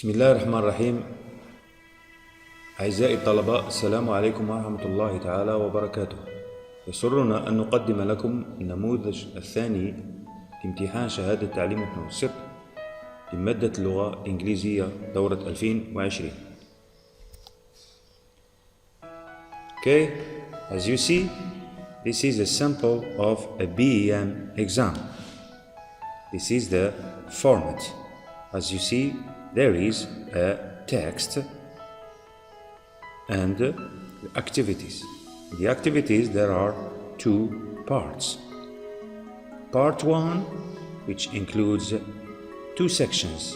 بسم الله الرحمن الرحيم. أعزائي الطلبة، السلام عليكم ورحمة الله تعالى وبركاته. يسرنا أن نقدم لكم النموذج الثاني لامتحان شهادة تعليم متوسط لمادة اللغة الإنجليزية دورة 2020. Okay, as you see, this is a sample of a BEM exam. This is the format. As you see, there is a text and activities. The activities, there are two parts. Part 1, which includes two sections.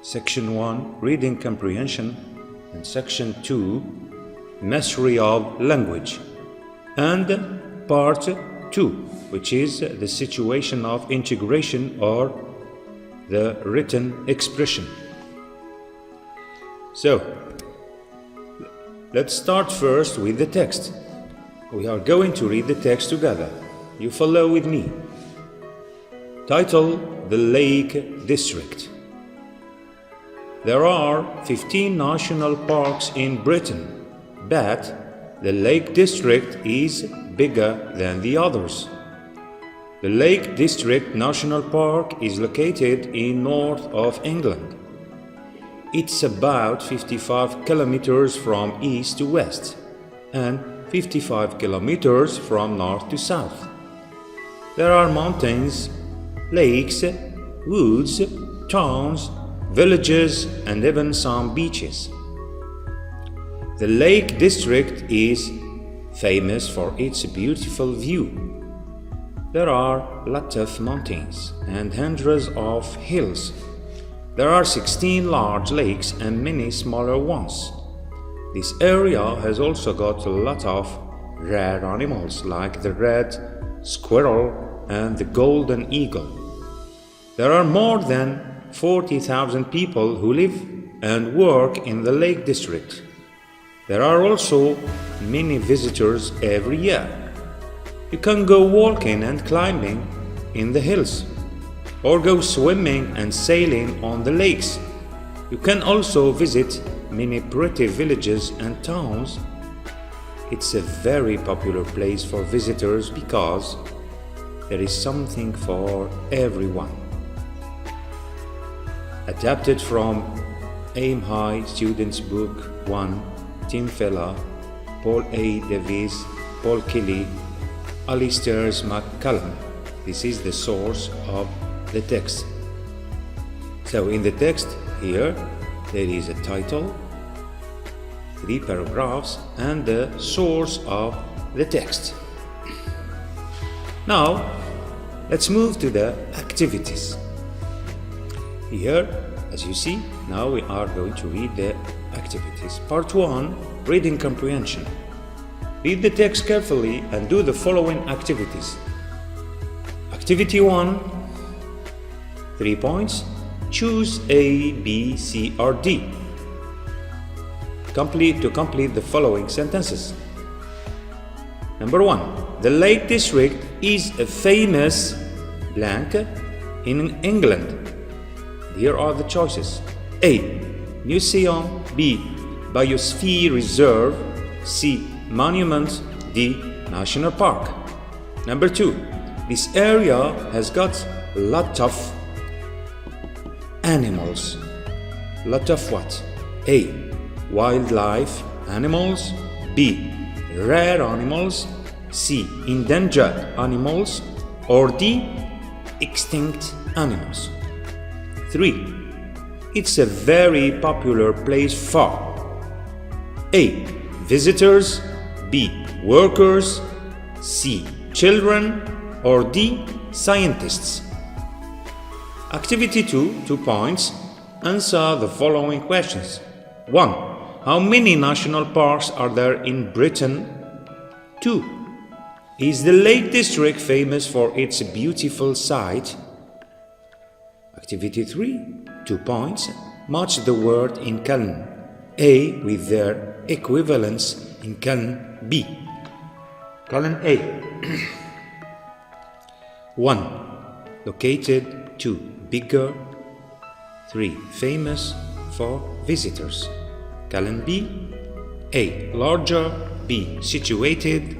Section 1, reading comprehension, and Section 2, mastery of language. And Part 2, which is the situation of integration or the written expression. So, let's start first with the text. We are going to read the text together. You follow with me. Title: The Lake District. There are 15 national parks in Britain, but the Lake District is bigger than the others. The Lake District National Park is located in north of England. It's about 55 kilometers from east to west and 55 kilometers from north to south. There are mountains, lakes, woods, towns, villages, and even some beaches. The Lake District is famous for its beautiful view. There are lots of mountains and hundreds of hills. There are 16 large lakes and many smaller ones. This area has also got a lot of rare animals like the red squirrel and the golden eagle. There are more than 40,000 people who live and work in the Lake District. There are also many visitors every year. You can go walking and climbing in the hills, or go swimming and sailing on the lakes. You can also visit many pretty villages and towns. It's a very popular place for visitors because there is something for everyone. Adapted from Aim High Students Book 1, Tim Fella, Paul A. Davies, Paul Kelly, Alistair McCallum. This is the source of the text. So in the text here, there is a title, 3 paragraphs, and the source of the text. Now, let's move to the activities. Here, as you see, now we are going to read the activities. Part 1, reading comprehension. Read the text carefully and do the following activities. Activity 1, 3 points. Choose A, B, C, or D. Complete the following sentences. Number 1. The Lake District is a famous blank in England. Here are the choices. A. Museum. B. Biosphere Reserve. C. Monument. D. National Park. Number 2. This area has got a lot of animals. Lot of what? A. Wildlife animals. B. Rare animals. C. Endangered animals. Or D. Extinct animals. 3. It's a very popular place for A. Visitors. B. Workers. C. Children. Or D. Scientists. Activity 2, 2 points. Answer the following questions. 1. How many national parks are there in Britain? 2. Is the Lake District famous for its beautiful site? Activity 3, 2 points. Match the word in column A with their equivalents in column B. Column A. 1. Located. 2. Bigger. 3. Famous. for visitors. Column B. A. Larger. B. Situated.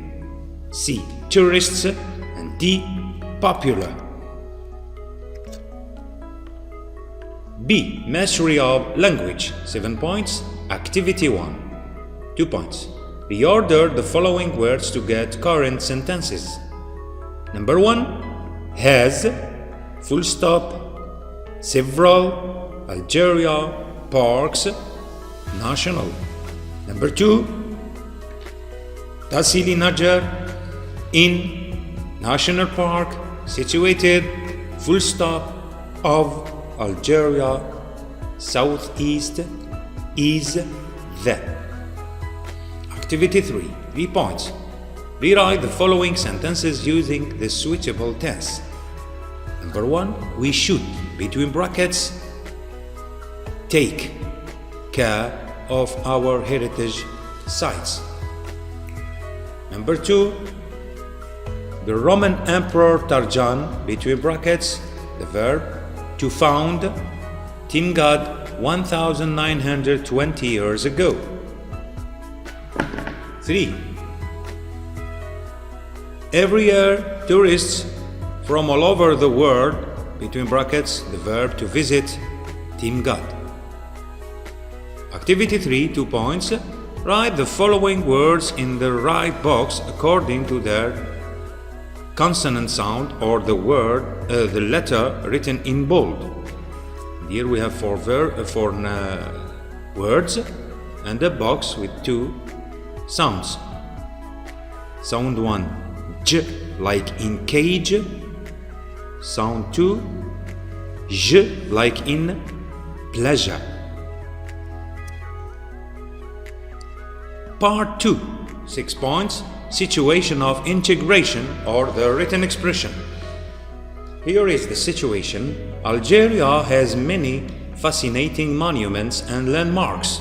C. Tourists. And D. Popular. B. Mastery of language. 7 points. Activity 1. 2 points. Reorder the following words to get current sentences. Number 1. Has. Full stop. Several. Algeria. Parks. National. Number 2. Tassili Najar. In. National Park. Situated. Full stop. Of. Algeria. Southeast. Is. The. Activity 3. 3 points. Rewrite the following sentences using the suitable tense. Number 1. We should, between brackets, take care of our heritage sites. Number 2. The Roman Emperor Trajan, between brackets, the verb, to found Timgad 1920 years ago. 3. Every year, tourists from all over the world, between brackets, the verb, to visit Timgad. Activity 3, 2 points. Write the following words in the right box according to their consonant sound or the letter written in bold. Here we have four words and a box with 2 sounds. Sound 1, J, like in cage. Sound 2, J, like in pleasure. Part 2, 6 points. Situation of integration or the written expression. Here is the situation. Algeria has many fascinating monuments and landmarks,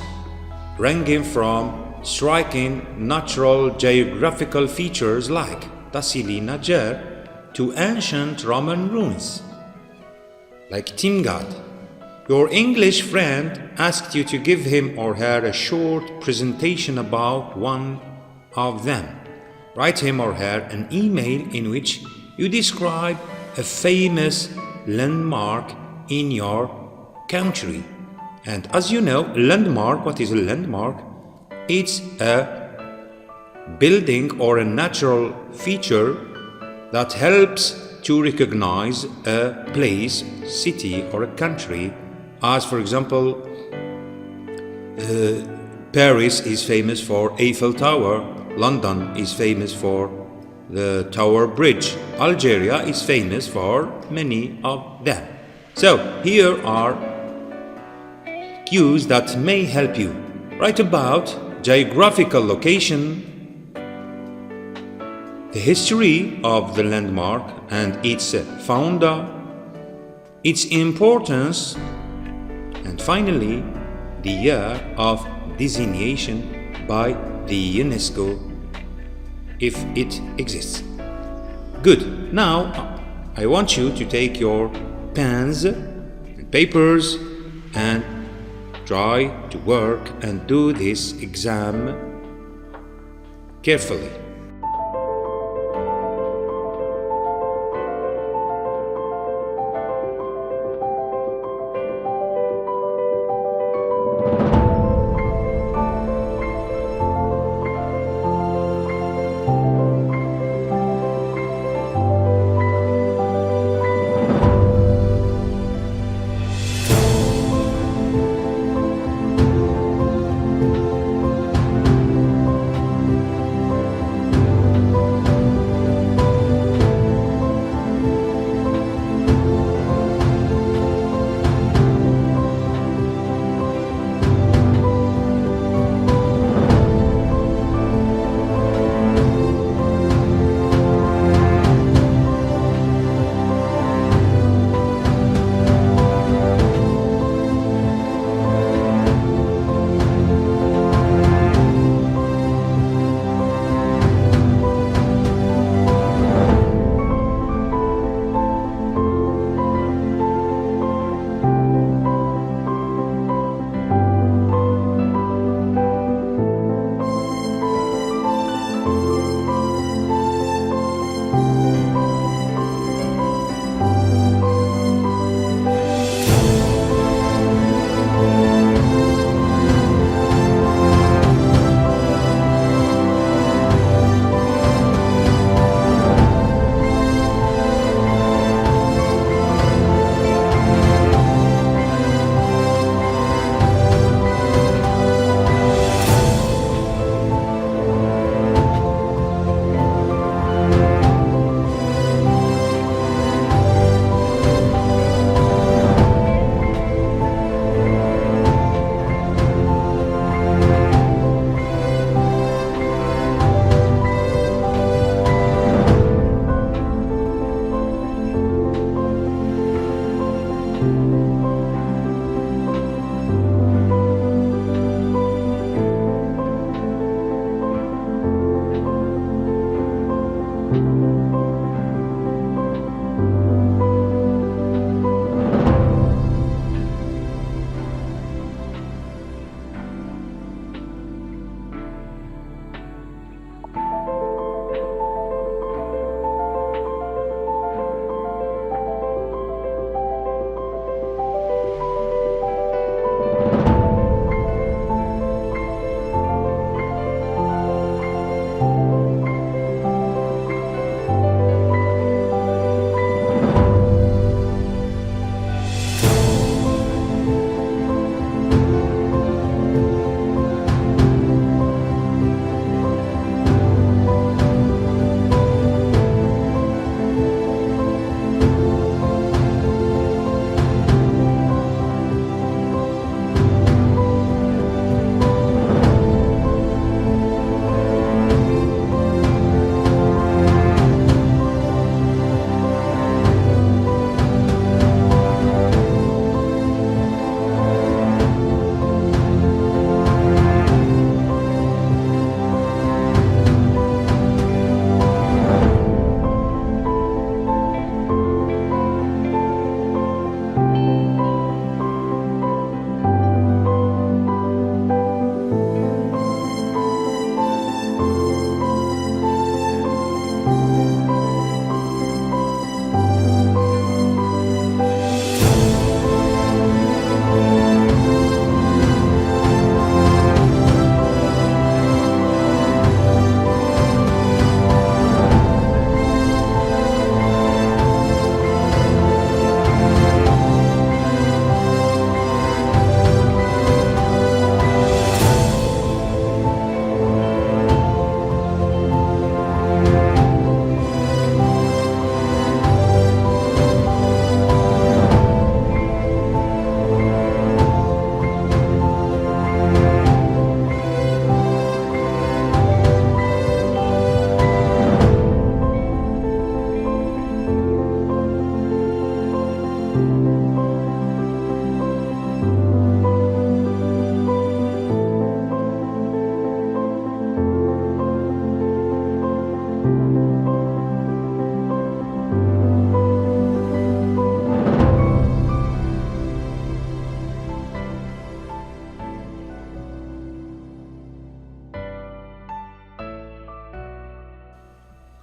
ranging from striking natural geographical features like Tassili Najar to ancient Roman ruins like Timgad. Your English friend asked you to give him or her a short presentation about one of them. Write him or her an email in which you describe a famous landmark in your country. And as you know, landmark, what is a landmark? It's a building or a natural feature that helps to recognize a place, city, or a country. As for example, Paris is famous for Eiffel Tower. London is famous for the Tower Bridge. Algeria is famous for many of them. So here are cues that may help you. Write about geographical location, the history of the landmark and its founder, its importance, and finally the year of designation by the UNESCO, if it exists. Good. Now I want you to take your pens and papers and try to work and do this exam carefully.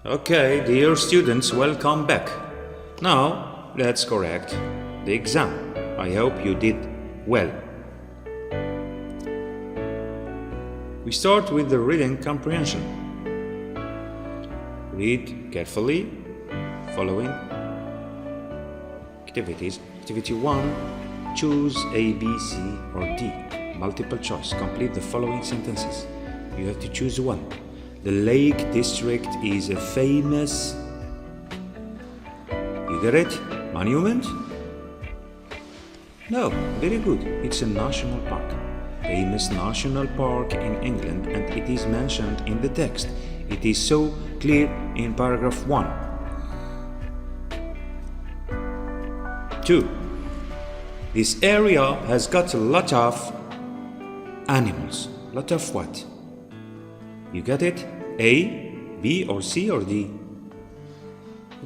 Okay, dear students, welcome back. Now, let's correct the exam. I hope you did well. We start with the reading comprehension. Read carefully, following activities. Activity 1, choose A, B, C, or D. Multiple choice. Complete the following sentences. You have to choose one. The Lake District is a famous, you get it? Monument? No, very good. It's a national park. Famous national park in England, and it is mentioned in the text. It is so clear in paragraph 1. 2. This area has got a lot of animals. Lot of what? You get it? A, B, or C, or D?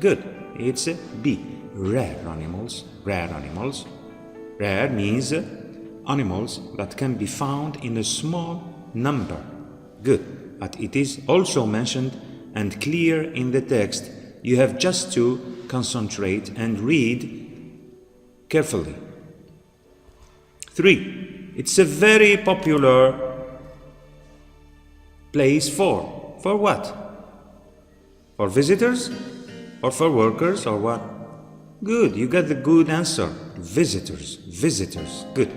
Good. It's B. Rare animals. Rare animals. Rare means animals that can be found in a small number. Good. But it is also mentioned and clear in the text. You have just to concentrate and read carefully. 3. It's a very popular place for what? For visitors? Or for workers, or what? Good, you got the good answer. Visitors, visitors, good.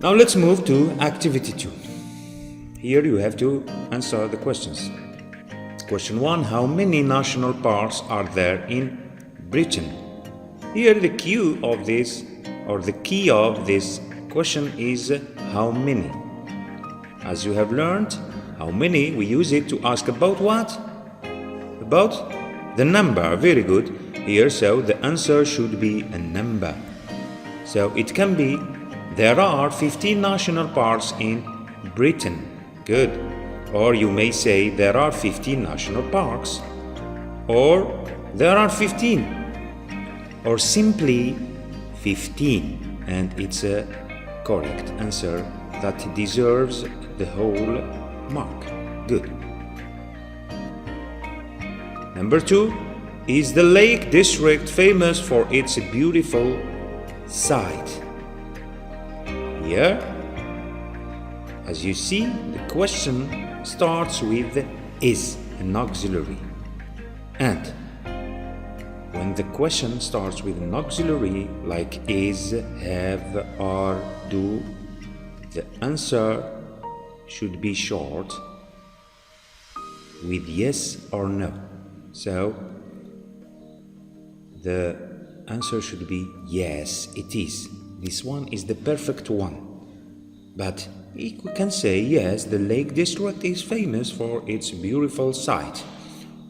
Now let's move to activity 2. Here you have to answer the questions. Question 1, how many national parks are there in Britain? Here the key of this question is how many. As you have learned, how many, we use it to ask about what? About the number. Very good. Here, so the answer should be a number. So it can be, there are 15 national parks in Britain. Good. Or you may say, there are 15 national parks. Or, there are 15. Or simply 15. And it's a correct answer that deserves the whole mark. Good. Number 2, is the Lake District famous for its beautiful site? Here, as you see, the question starts with is, an auxiliary. And when the question starts with an auxiliary like is, have, are, do, the answer should be short with yes or no. So the answer should be yes, it is. This one is the perfect one. But we can say yes, the Lake District is famous for its beautiful site.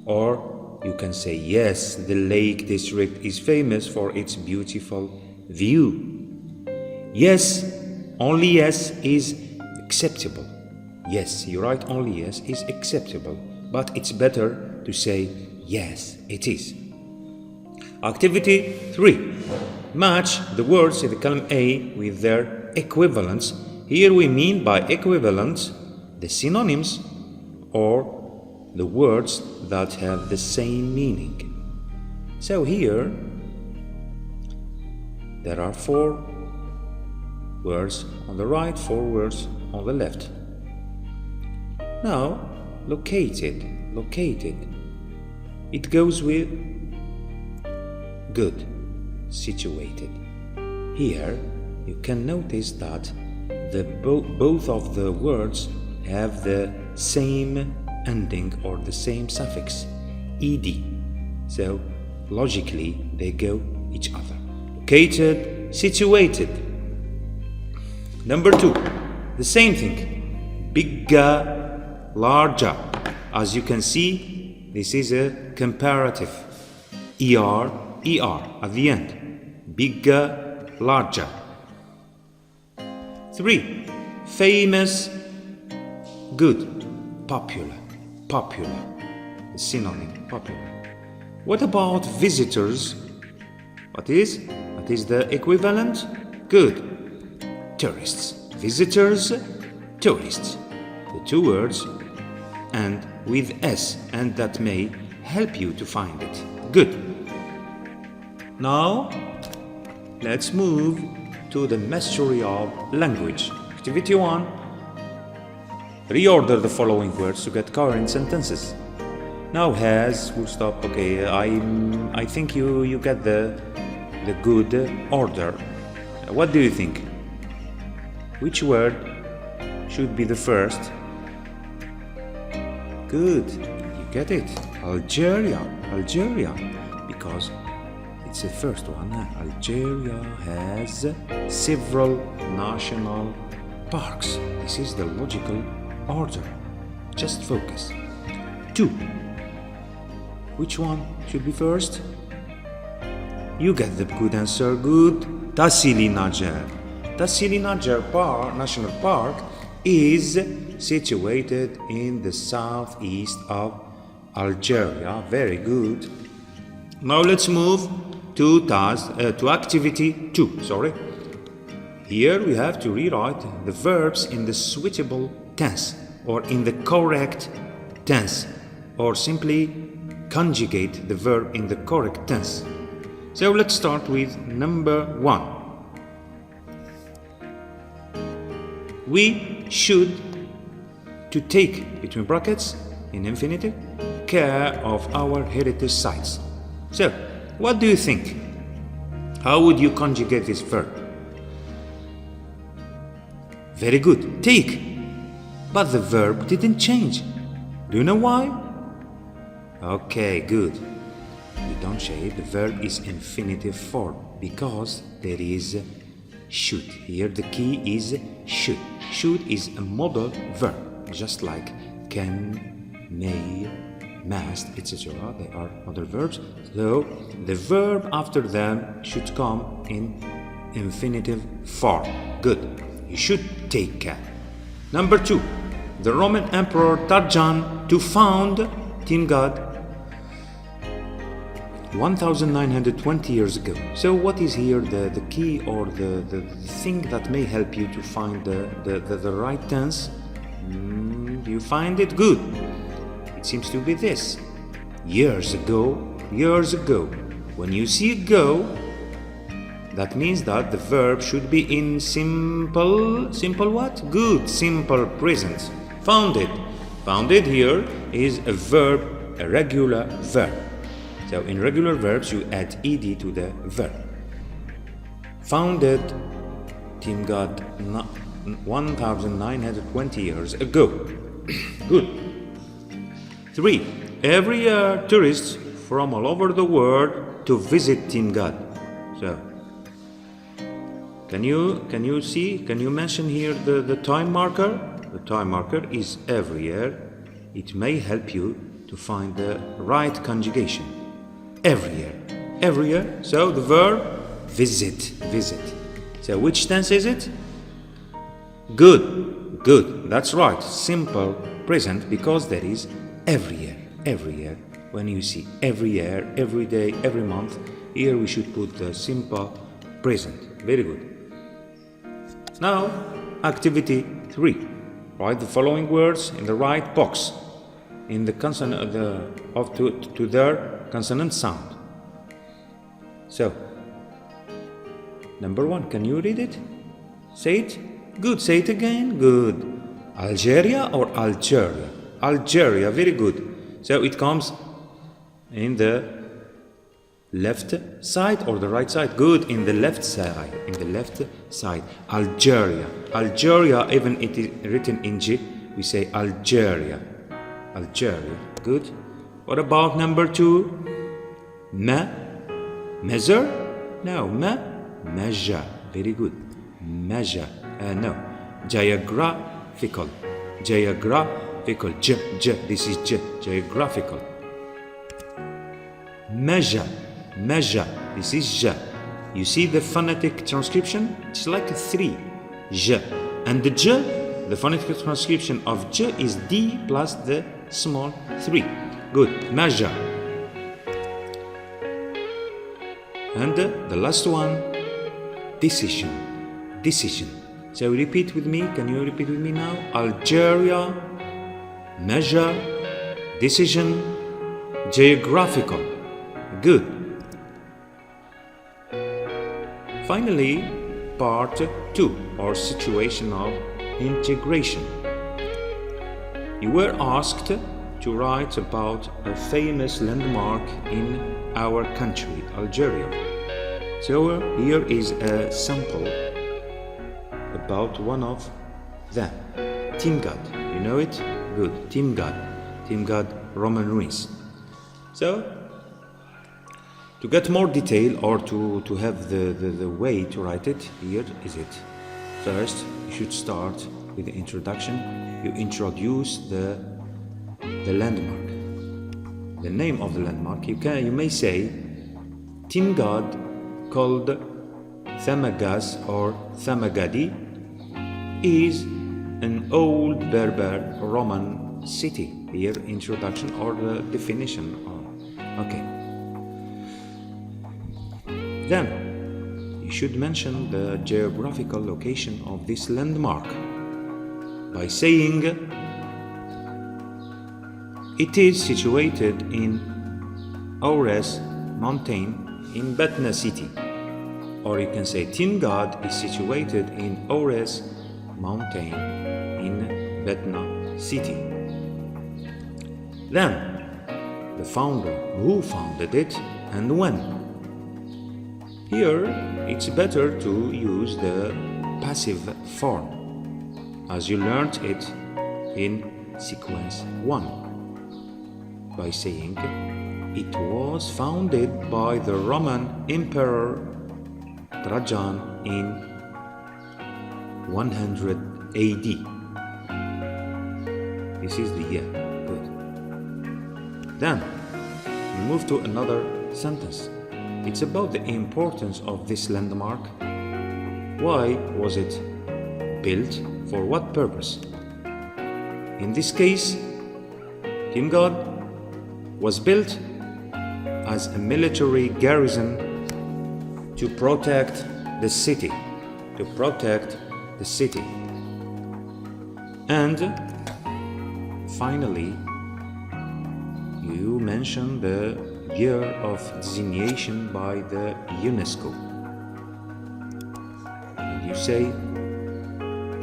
Or you can say yes, the Lake District is famous for its beautiful view. Yes, only yes is acceptable. Yes, you write only yes is acceptable, but it's better to say yes, it is. Activity 3. Match the words in the column A with their equivalents. Here we mean by equivalents the synonyms or the words that have the same meaning. So here there are 4 words on the right, 4 words on the left. Now, located. It goes with good, situated. Here, you can notice that both of the words have the same ending or the same suffix, ed. So, logically, they go each other. Located, situated. Number 2, the same thing. Bigger, larger. As you can see, this is a comparative. ER at the end. Bigger, larger. 3. Famous, good, popular. The synonym, popular. What about visitors? What is the equivalent? Good. Tourists. Visitors, tourists. The 2 words and with S, and that may help you to find it. Good. Now, let's move to the mastery of language. Activity 1. Reorder the following words to get coherent sentences. Now has, full stop, okay, I think you get the good order. What do you think? Which word should be the first? Good, you get it. Algeria, because it's the first one. Algeria has several national parks. This is the logical order. Just focus. 2. Which one should be first? You get the good answer. Good. Tassili Najar. Tassili Najar National Park is situated in the southeast of Algeria. Very good. Now let's move to activity 2. Here we have to rewrite the verbs in the suitable tense or in the correct tense, or simply conjugate the verb in the correct tense. So let's start with number 1. We should to take, between brackets, in infinitive, care of our heritage sites. So, what do you think? How would you conjugate this verb? Very good, take. But the verb didn't change. Do you know why? Okay, good. You don't change. The verb is infinitive form because there is should. Here the key is should. Should is a modal verb, just like can, may, must, etc. They are modal verbs. So the verb after them should come in infinitive form. Good. You should take care. Number 2. The Roman Emperor Trajan to found Timgad 1920 years ago. So what is here the key or the thing that may help you to find the right tense? Do you find it? Good. It seems to be this. Years ago. When you see go, that means that the verb should be in simple what? Good, simple present. Founded. Founded here is a verb, a regular verb. So in regular verbs you add ed to the verb. Founded Timgad 1920 years ago. Good. 3. Every year tourists from all over the world to visit Timgad. So can you see? Can you mention here the time marker? The time marker is every year. It may help you to find the right conjugation. Every year. So the verb visit. So which tense is it? Good. That's right. Simple present because there is every year. When you see every year, every day, every month, here we should put the simple present. Very good. Now, activity 3. Write the following words in the right box in the consonant to their consonant sound. So, number 1, can you read it? Say it. Good. Say it again. Good. Algeria or Algeria? Algeria. Very good. So it comes in the left side or the right side? Good. In the left side. Algeria. Even it is written in G, we say Algeria. Good. What about number 2? Measure? No. Measure. Very good. Measure. No. Geographical. J. This is J. Geographical. Measure. This is J. You see the phonetic transcription? It's like a 3. J. And the J, the phonetic transcription of J is D plus the small 3. Good. Measure. And the last one, decision. So repeat with me. Can you repeat with me now? Algeria, measure, Decision, geographical. Good. Finally, part 2, or situational integration. You were asked to write about a famous landmark in our country, Algeria. So here is a sample about one of them. Timgad, you know it? Good. Timgad Roman ruins. So, to get more detail or to have the way to write it, here is it. First, you should start with the introduction. You introduce the landmark, the name of the landmark. You may say Timgad, called Thamagaz or Thamagadi, is an old Berber Roman city. Here, introduction or the definition. Okay. Then, you should mention the geographical location of this landmark by saying it is situated in Aures mountain in Batna city. Or you can say Timgad is situated in Aures mountain in Batna city. Then, the founder, who founded it and when. Here, it's better to use the passive form, as you learned it in sequence 1, by saying it was founded by the Roman Emperor Trajan in 100 AD. This is the year. Good. Then, we move to another sentence. It's about the importance of this landmark. Why was it built? For what purpose? In this case, Timgad was built as a military garrison to protect the city. And finally, you mention the year of designation by the UNESCO. And you say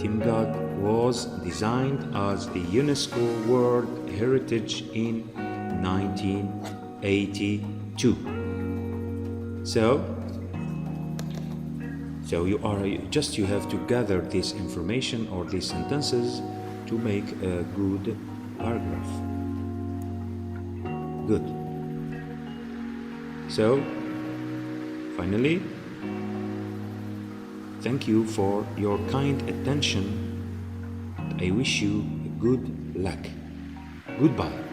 Timgad was designed as a UNESCO World Heritage in 1982. So you have to gather this information or these sentences to make a good paragraph. Good. So, finally, thank you for your kind attention. I wish you good luck. Goodbye.